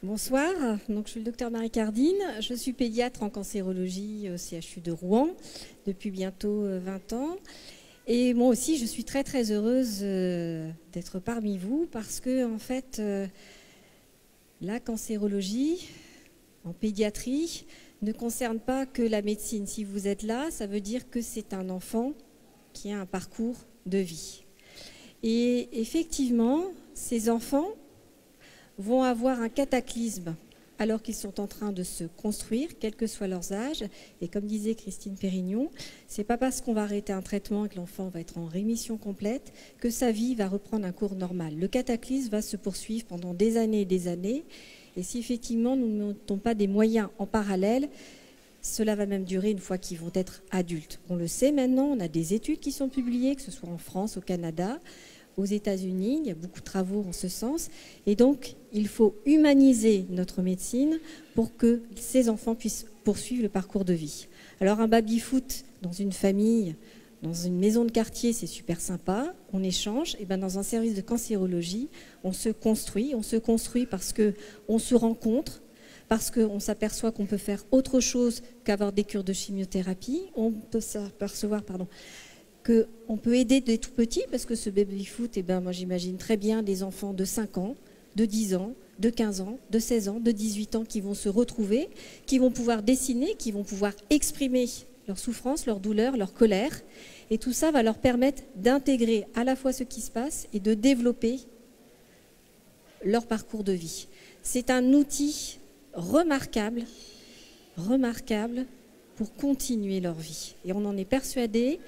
Bonsoir, donc je suis le docteur Marie Cardine, je suis pédiatre en cancérologie au CHU de Rouen depuis bientôt 20 ans. Et moi aussi, je suis très très heureuse d'être parmi vous parce que en fait, la cancérologie en pédiatrie ne concerne pas que la médecine. Si vous êtes là, ça veut dire que c'est un enfant qui a un parcours de vie. Et effectivement, ces enfants vont avoir un cataclysme alors qu'ils sont en train de se construire, quel que soit leurs âges. Et comme disait Christine Pérignon, c'est pas parce qu'on va arrêter un traitement et que l'enfant va être en rémission complète que sa vie va reprendre un cours normal. Le cataclysme va se poursuivre pendant des années et des années. Et si effectivement nous ne mettons pas des moyens en parallèle, cela va même durer une fois qu'ils vont être adultes. On le sait maintenant, on a des études qui sont publiées, que ce soit en France, au Canada, aux États-Unis, il y a beaucoup de travaux en ce sens. Et donc, il faut humaniser notre médecine pour que ces enfants puissent poursuivre le parcours de vie. Alors, un baby-foot dans une famille, dans une maison de quartier, c'est super sympa, on échange. Et bien, dans un service de cancérologie, on se construit parce qu'on se rencontre, parce qu'on s'aperçoit qu'on peut faire autre chose qu'avoir des cures de chimiothérapie. On peut s'apercevoir, qu'on peut aider des tout petits, parce que ce baby-foot, moi j'imagine très bien des enfants de 5 ans, de 10 ans, de 15 ans, de 16 ans, de 18 ans qui vont se retrouver, qui vont pouvoir dessiner, qui vont pouvoir exprimer leur souffrance, leur douleur, leur colère. Et tout ça va leur permettre d'intégrer à la fois ce qui se passe et de développer leur parcours de vie. C'est un outil remarquable pour continuer leur vie. Et on en est persuadé.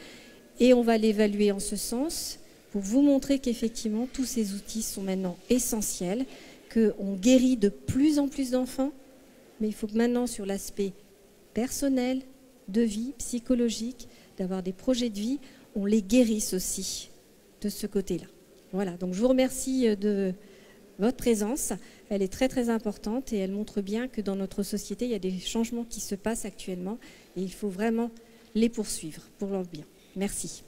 Et on va l'évaluer en ce sens pour vous montrer qu'effectivement, tous ces outils sont maintenant essentiels, qu'on guérit de plus en plus d'enfants, mais il faut que maintenant, sur l'aspect personnel, de vie, psychologique, d'avoir des projets de vie, on les guérisse aussi de ce côté-là. Voilà, donc je vous remercie de votre présence. Elle est très très importante et elle montre bien que dans notre société, il y a des changements qui se passent actuellement et il faut vraiment les poursuivre pour leur bien. Merci.